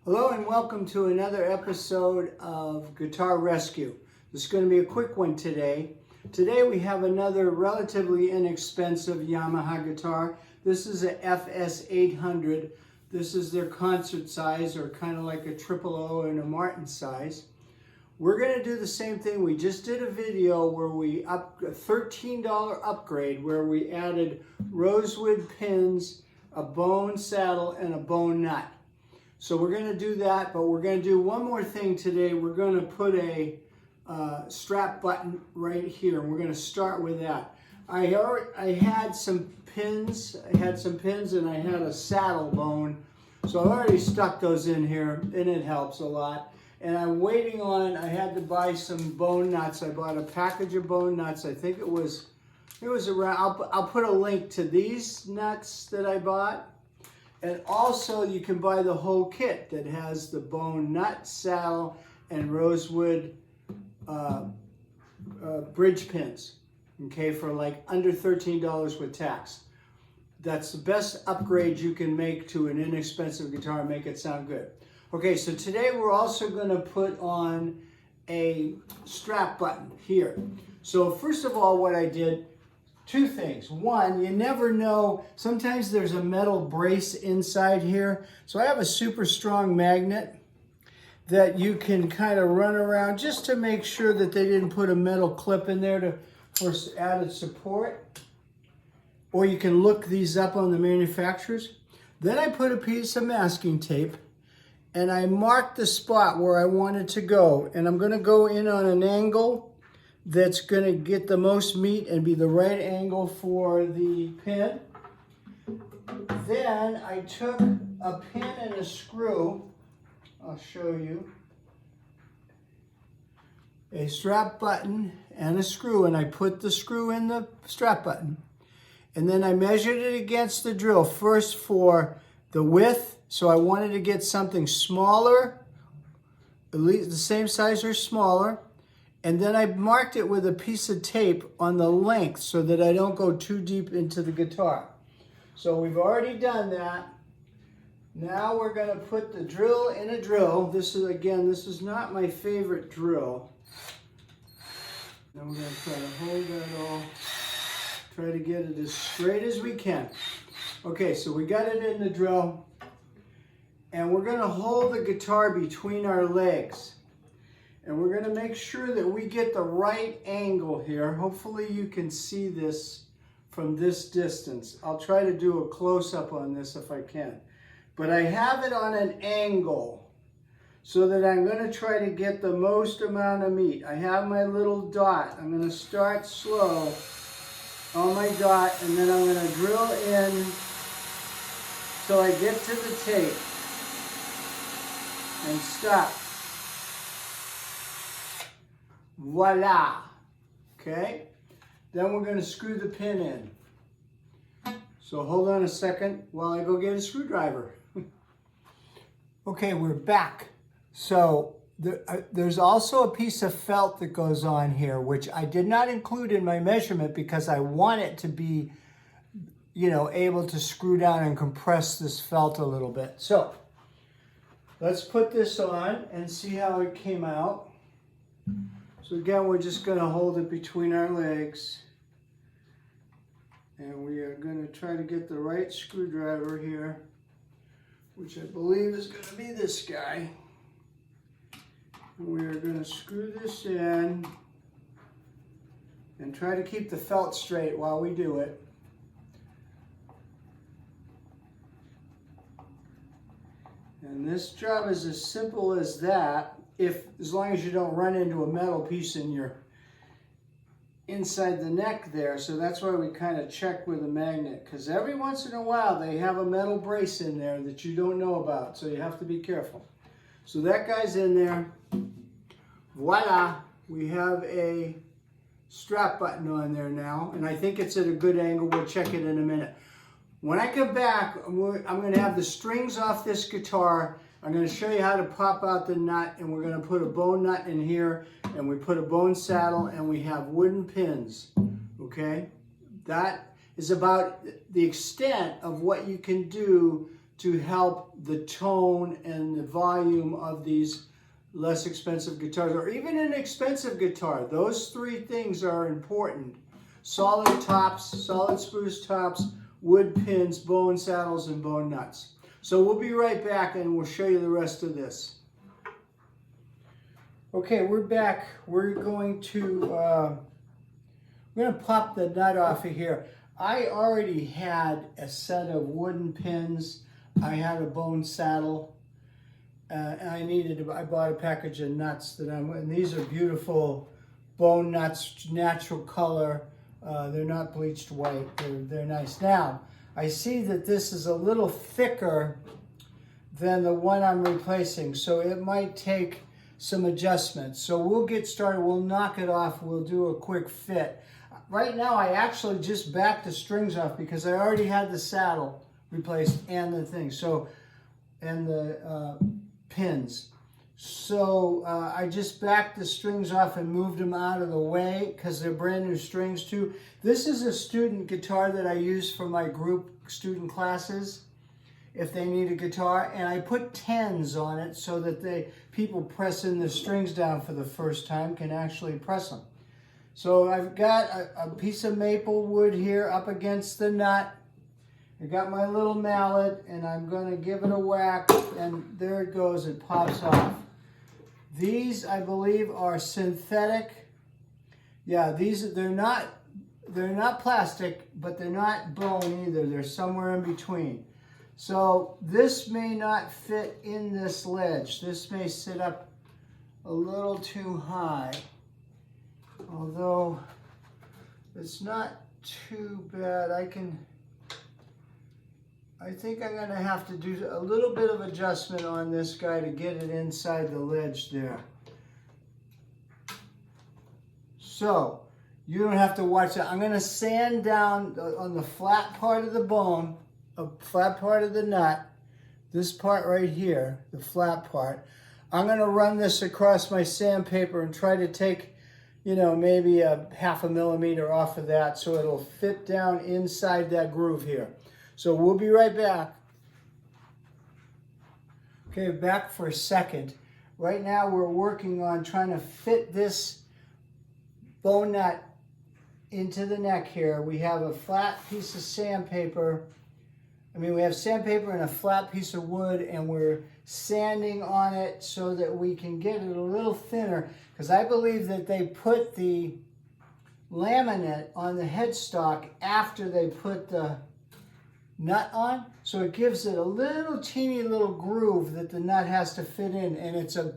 Hello and welcome to another episode of Guitar Rescue. This is going to be a quick one today. Today we have another relatively inexpensive Yamaha guitar. This is a FS 800. This is their concert size, or kind of like a triple O and a Martin size. We're going to do the same thing. We just did a video where we a $13 upgrade where we added rosewood pins, a bone saddle, and a bone nut. So we're going to do that, but we're going to do one more thing today. We're going to put a strap button right here, and we're going to start with that. I had some pins. And I had a saddle bone. So I already stuck those in here, and it helps a lot. And I'm waiting on, I had to buy some bone nuts. I bought a package of bone nuts. I think it was around, I'll put a link to these nuts that I bought. And also you can buy the whole kit that has the bone nut, saddle, and rosewood bridge pins, okay, for like under $13 with tax. That's the best upgrade you can make to an inexpensive guitar and make it sound good. Okay, so today we're also going to put on a strap button here. So first of all, what I did, two things. One, you never know. Sometimes there's a metal brace inside here. So I have a super strong magnet that you can kind of run around just to make sure that they didn't put a metal clip in there for added support. Or you can look these up on the manufacturers. Then I put a piece of masking tape and I marked the spot where I wanted to go. And I'm going to go in on an angle that's going to get the most meat and be the right angle for the pin. Then I took a pin and a screw. I'll show you. A strap button and a screw, and I put the screw in the strap button. And then I measured it against the drill, first for the width. So I wanted to get something smaller, at least the same size or smaller. And then I marked it with a piece of tape on the length so that I don't go too deep into the guitar. So we've already done that. Now we're going to put the drill in a drill. This is not my favorite drill. Then we're going to try to hold that all, try to get it as straight as we can. Okay, so we got it in the drill. And we're going to hold the guitar between our legs. And we're going to make sure that we get the right angle here. Hopefully you can see this from this distance. I'll try to do a close-up on this if I can. But I have it on an angle so that I'm going to try to get the most amount of meat. I have my little dot. I'm going to start slow on my dot, and then I'm going to drill in till I get to the tape and stop. Voila. Okay? Then we're going to screw the pin in. So hold on a second while I go get a screwdriver. Okay, we're back. So there's also a piece of felt that goes on here, which I did not include in my measurement because I want it to be, you know, able to screw down and compress this felt a little bit. So let's put this on and see how it came out. So again, we're just going to hold it between our legs. And we are going to try to get the right screwdriver here, which I believe is going to be this guy. And we are going to screw this in and try to keep the felt straight while we do it. And this job is as simple as that. As long as you don't run into a metal piece in your inside the neck there. So that's why we kind of check with a magnet, because every once in a while they have a metal brace in there that you don't know about, so you have to be careful. So that guy's in there. Voila, we have a strap button on there now, and I think it's at a good angle. We'll check it in a minute. When I come back, I'm going to have the strings off this guitar. I'm going to show you how to pop out the nut, and we're going to put a bone nut in here, and we put a bone saddle, and we have wooden pins, okay? That is about the extent of what you can do to help the tone and the volume of these less expensive guitars, or even an expensive guitar. Those three things are important. Solid tops, solid spruce tops, wood pins, bone saddles, and bone nuts. So we'll be right back and we'll show you the rest of this. Okay, we're back. We're going to pop the nut off of here. I already had a set of wooden pins. I had a bone saddle. And I bought a package of nuts and these are beautiful bone nuts, natural color. They're not bleached white. They're nice. Now, I see that this is a little thicker than the one I'm replacing, so it might take some adjustments. So we'll get started. We'll knock it off. We'll do a quick fit. Right now, I actually just backed the strings off because I already had the saddle replaced and the thing. So, and the pins. So I just backed the strings off and moved them out of the way because they're brand new strings too. This is a student guitar that I use for my group student classes if they need a guitar, and I put 10s on it so that people pressing the strings down for the first time can actually press them. So I've got a piece of maple wood here up against the nut. I got my little mallet and I'm going to give it a whack, and there it goes, it pops off. These, I believe, are synthetic. Yeah, they're not plastic, but they're not bone either. They're somewhere in between. So this may not fit in this ledge. This may sit up a little too high, although it's not too bad. I think I'm going to have to do a little bit of adjustment on this guy to get it inside the ledge there. So you don't have to watch that. I'm going to sand down on the flat part of the bone, a flat part of the nut, this part right here, the flat part. I'm going to run this across my sandpaper and try to take, maybe a 0.5 millimeter off of that so it'll fit down inside that groove here. So we'll be right back. Okay, back for a second. Right now we're working on trying to fit this bone nut into the neck here. We have a flat piece of sandpaper. We have sandpaper and a flat piece of wood, and we're sanding on it so that we can get it a little thinner, because I believe that they put the laminate on the headstock after they put the nut on, so it gives it a little teeny little groove that the nut has to fit in, and it's a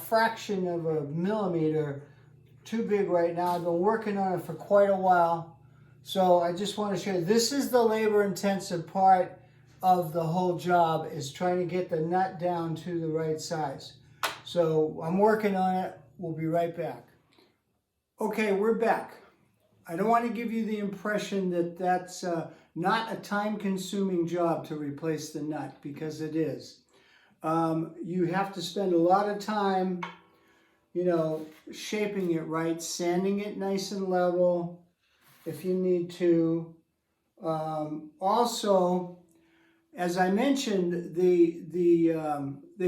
fraction of a millimeter too big right now. I've been working on it for quite a while, so I just want to show you, this is the labor intensive part of the whole job, is trying to get the nut down to the right size. So I'm working on it. We'll be right back. Okay, we're back. I don't want to give you the impression that that's not a time-consuming job to replace the nut, because it is. You have to spend a lot of time, shaping it right, sanding it nice and level if you need to. Also, as I mentioned, they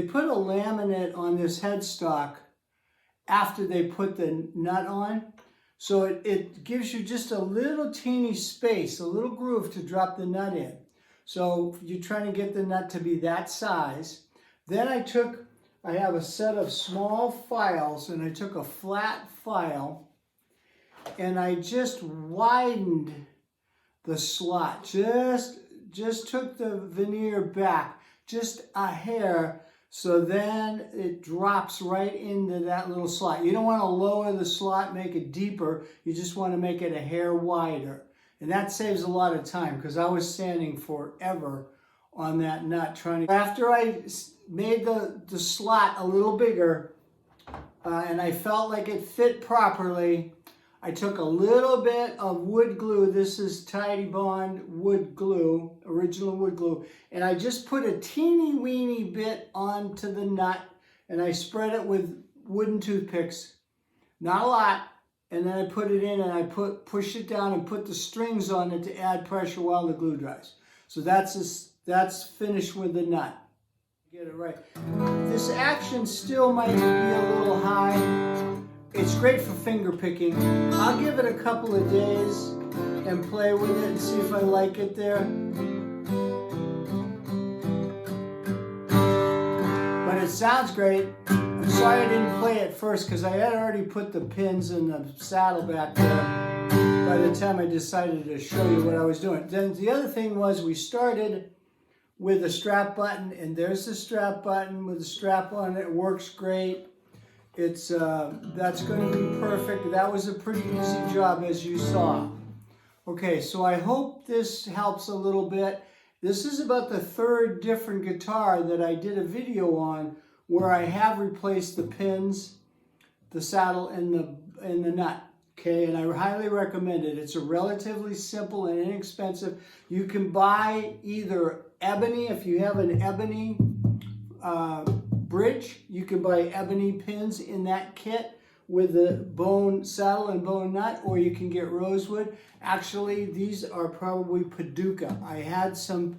put a laminate on this headstock after they put the nut on. So it gives you just a little teeny space, a little groove to drop the nut in. So you're trying to get the nut to be that size. Then I have a set of small files, and I took a flat file and I just widened the slot. Just took the veneer back just a hair, so then it drops right into that little slot. You don't want to lower the slot, make it deeper. You just want to make it a hair wider. And that saves a lot of time, because I was sanding forever on that nut trying to... After I made the slot a little bigger, and I felt like it fit properly, I took a little bit of wood glue. This is Tidy Bond wood glue, original wood glue. And I just put a teeny weeny bit onto the nut, and I spread it with wooden toothpicks. Not a lot. And then I put it in, and I pushed it down and put the strings on it to add pressure while the glue dries. So that's That's finished with the nut. Get it right. This action still might be a little high. It's great for finger picking. I'll give it a couple of days and play with it and see if I like it there. But it sounds great. I'm sorry I didn't play it first because I had already put the pins in the saddle back there by the time I decided to show you what I was doing. Then the other thing was we started with a strap button, and there's the strap button with the strap on it. It works great. It's that's going to be perfect. That was a pretty easy job, as you saw. Okay, so I hope this helps a little bit. This is about the third different guitar that I did a video on where I have replaced the pins, the saddle, and the nut. Okay, and I highly recommend it. It's a relatively simple and inexpensive. You can buy either ebony, if you have an ebony bridge, you can buy ebony pins in that kit with the bone saddle and bone nut, or you can get rosewood. Actually, these are probably Paducah. I had some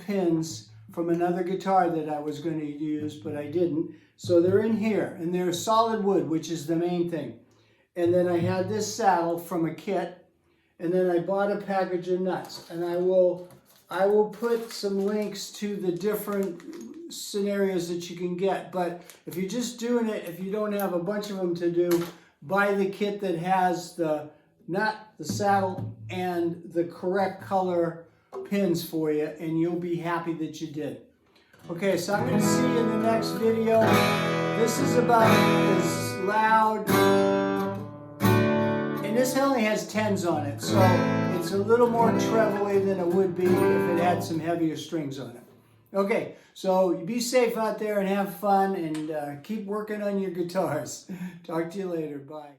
pins from another guitar that I was going to use, but I didn't. So they're in here, and they're solid wood, which is the main thing. And then I had this saddle from a kit, and then I bought a package of nuts. And I will put some links to the different scenarios that you can get. But if you're just doing it, if you don't have a bunch of them to do, buy the kit that has the nut, the saddle, and the correct color pins for you, and you'll be happy that you did. Okay, so I'm going to see you in the next video. This is about as loud, and this only has 10s on it, so it's a little more trebly than it would be if it had some heavier strings on it. Okay, so be safe out there and have fun, and keep working on your guitars. Talk to you later. Bye.